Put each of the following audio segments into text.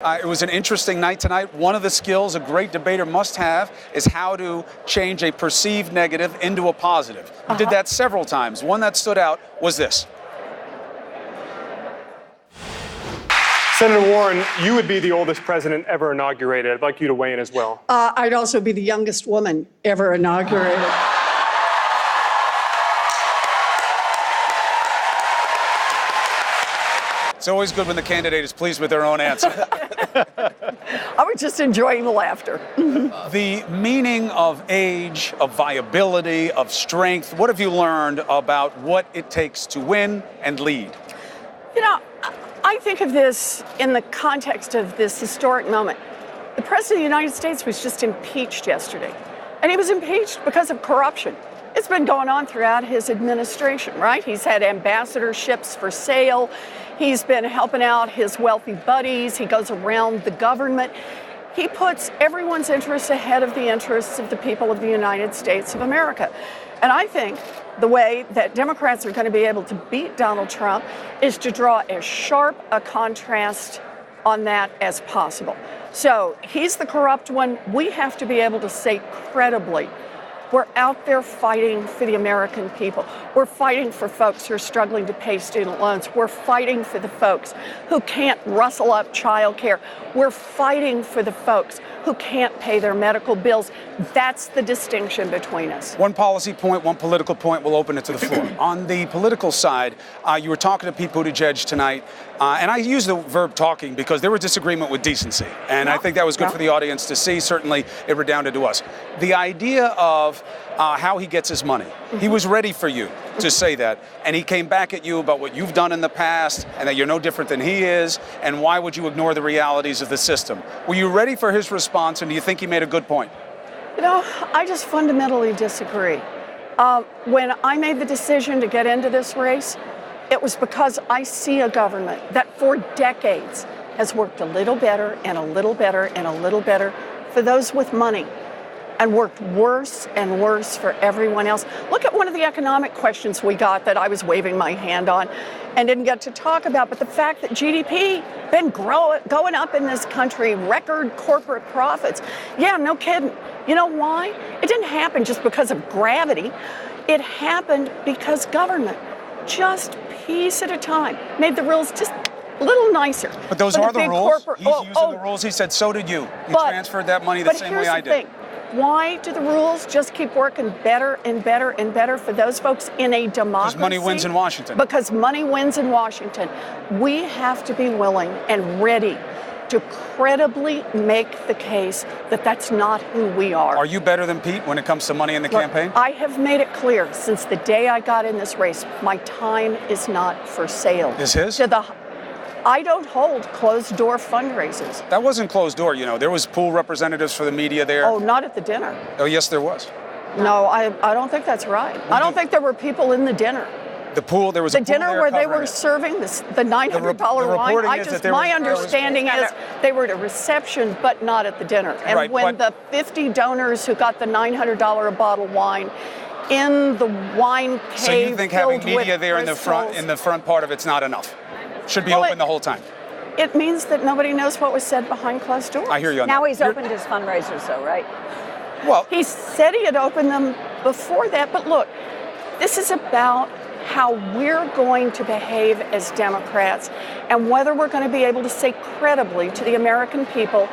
It was an interesting night tonight. One of the skills a great debater must have is how to change a perceived negative into a positive. You did that several times. One that stood out was this. Senator Warren, you would be the oldest president ever inaugurated. I'd like you to weigh in as well. I'd also be the youngest woman ever inaugurated. It's always good when the candidate is pleased with their own answer. I was just enjoying the laughter. The meaning of age, of viability, of strength, what have you learned about what it takes to win and lead? You know, I think of this in the context of this historic moment. The President of the United States was just impeached yesterday, and he was impeached because of corruption. It's been going on throughout his administration, right? He's had ambassadorships for sale. He's been helping out his wealthy buddies. He goes around the government. He puts everyone's interests ahead of the interests of the people of the United States of America. And I think the way that Democrats are going to be able to beat Donald Trump is to draw as sharp a contrast on that as possible. So he's the corrupt one. We have to be able to say credibly, we're out there fighting for the American people. We're fighting for folks who are struggling to pay student loans. We're fighting for the folks who can't rustle up child care. We're fighting for the folks who can't pay their medical bills. That's the distinction between us. One policy point, one political point. We'll open it to the floor. On the political side, you were talking to Pete Buttigieg tonight, and I use the verb talking because there was disagreement with decency, and I think that was good for the audience to see. Certainly, it redounded to us. The idea of how he gets his money. He was ready for you to say that, and he came back at you about what you've done in the past and that you're no different than he is, and why would you ignore the realities of the system? Were you ready for his response, and do you think he made a good point? You know, I just fundamentally disagree. When I made the decision to get into this race, it was because I see a government that for decades has worked a little better and a little better and a little better for those with money, and worked worse and worse for everyone else. Look at one of the economic questions we got that I was waving my hand on and didn't get to talk about, but the fact that GDP been going up in this country, record corporate profits. Yeah, no kidding. You know why? It didn't happen just because of gravity. It happened because government, just piece at a time, made the rules just a little nicer. But those are the rules. He's using the rules. He said, so did you. You transferred that money the same way I did. Why do the rules just keep working better and better and better for those folks in a democracy? Because money wins in Washington. Because money wins in Washington. We have to be willing and ready to credibly make the case that that's not who we are. Are you better than Pete when it comes to money in the campaign? I have made it clear since the day I got in this race, my time is not for sale. Is his? I don't hold closed-door fundraisers. That wasn't closed door, you know. There was pool representatives for the media there. Oh, not at the dinner. Oh, yes, there was. No, I don't think that's right. I don't think there were people in the dinner. The pool, there was a pool there. The dinner where they were serving the $900 wine. My understanding is they were at a reception, but not at the dinner. And when the 50 donors who got the $900 a bottle wine in the wine cave, so you think having media there in the front part of it's not enough? Should be open the whole time. It means that nobody knows what was said behind closed doors. I hear you on now that. He's opened his fundraisers, though, right? Well, he said he had opened them before that, but look, this is about how we're going to behave as Democrats and whether we're going to be able to say credibly to the American people,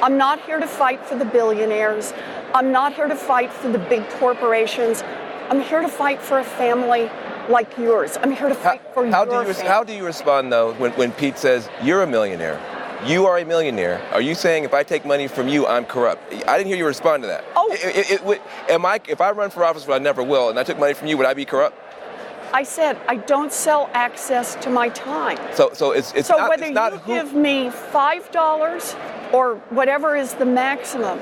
I'm not here to fight for the billionaires. I'm not here to fight for the big corporations. I'm here to fight for a family like yours. I'm here to fight for your family. How do you respond, though, when Pete says, you're a millionaire? You are a millionaire. Are you saying if I take money from you, I'm corrupt? I didn't hear you respond to that. Oh. If I run for office, which I never will, and I took money from you, would I be corrupt? I said I don't sell access to my time. So whether you give me $5 or whatever is the maximum,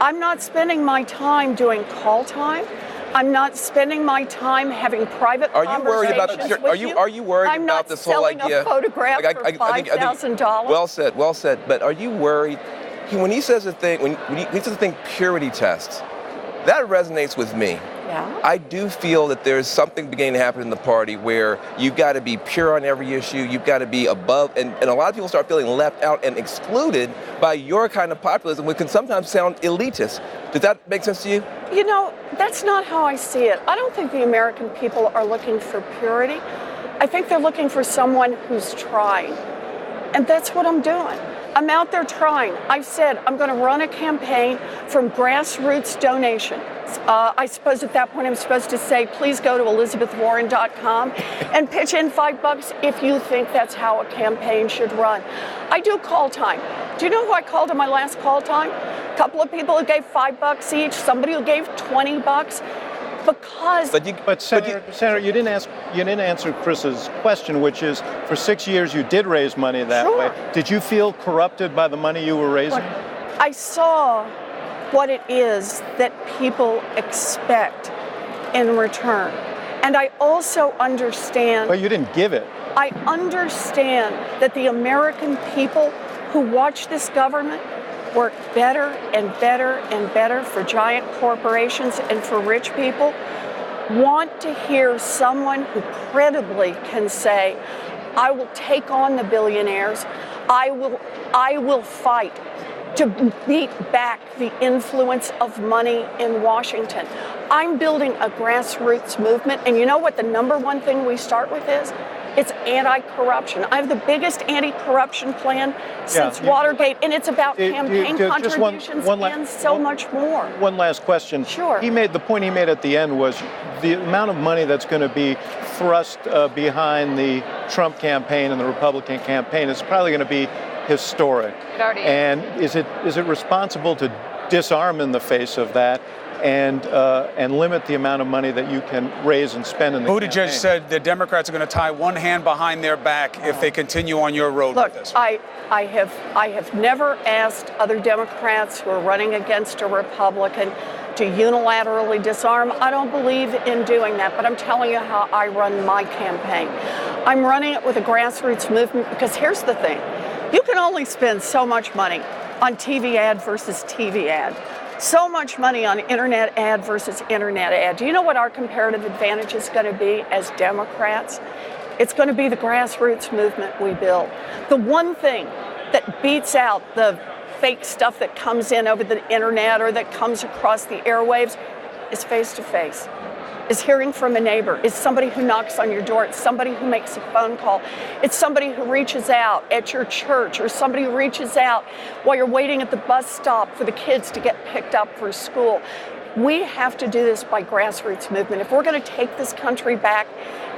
I'm not spending my time doing call time. I'm not spending my time having private conversations with you. Are you worried about this whole idea? I'm not selling a photograph for $5,000. Well said. But are you worried? When he says a thing, when he says a thing, purity test, that resonates with me. Yeah. I do feel that there's something beginning to happen in the party where you've got to be pure on every issue. You've got to be above, and a lot of people start feeling left out and excluded by your kind of populism, which can sometimes sound elitist. Does that make sense to you? You know, that's not how I see it. I don't think the American people are looking for purity. I think they're looking for someone who's trying. And that's what I'm doing. I'm out there trying. I've said I'm going to run a campaign from grassroots donation. I suppose at that point I'm supposed to say, please go to elizabethwarren.com and pitch in $5 if you think that's how a campaign should run. I do call time. Do you know who I called in my last call time? A couple of people who gave $5 each, somebody who gave $20. Because Senator, you didn't answer Chris's question, which is, for 6 years you did raise money that Sure. way. Did you feel corrupted by the money you were raising? I saw what it is that people expect in return. And I also understand. But you didn't give it. I understand that the American people who watch this government work better and better and better for giant corporations and for rich people want to hear someone who credibly can say, I will take on the billionaires. I will fight to beat back the influence of money in Washington. I'm building a grassroots movement, and you know what the number one thing we start with is? It's anti-corruption. I have the biggest anti-corruption plan since Watergate, and it's about campaign contributions and so much more. One last question. Sure. The point he made at the end was the amount of money that's going to be thrust behind the Trump campaign and the Republican campaign is probably going to be historic. It already is. And is it responsible to disarm in the face of that and limit the amount of money that you can raise and spend in the Buttigieg campaign? said the Democrats are going to tie one hand behind their back if they continue on your road Look, with this. I have never asked other Democrats who are running against a Republican to unilaterally disarm. I don't believe in doing that, but I'm telling you how I run my campaign. I'm running it with a grassroots movement because here's the thing. You can only spend so much money on TV ad versus TV ad. So much money on internet ad versus internet ad. Do you know what our comparative advantage is going to be as Democrats? It's going to be the grassroots movement we build. The one thing that beats out the fake stuff that comes in over the internet or that comes across the airwaves is face-to-face, is hearing from a neighbor, is somebody who knocks on your door, it's somebody who makes a phone call, it's somebody who reaches out at your church, or somebody who reaches out while you're waiting at the bus stop for the kids to get picked up for school. We have to do this by grassroots movement. If we're going to take this country back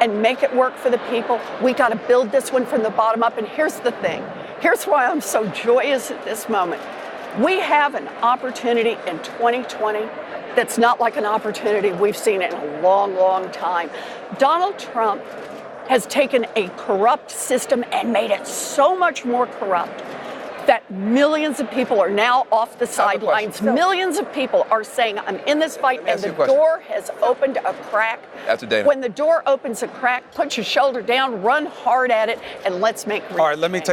and make it work for the people, we got to build this one from the bottom up. And here's the thing. Here's why I'm so joyous at this moment. We have an opportunity in 2020 that's not like an opportunity we've seen in a long, long time. Donald Trump has taken a corrupt system and made it so much more corrupt that millions of people are now off the sidelines. Millions of people are saying, I'm in this fight, and the door has opened a crack. That's a Dana. When the door opens a crack, put your shoulder down, run hard at it, and let's make real All right, let me take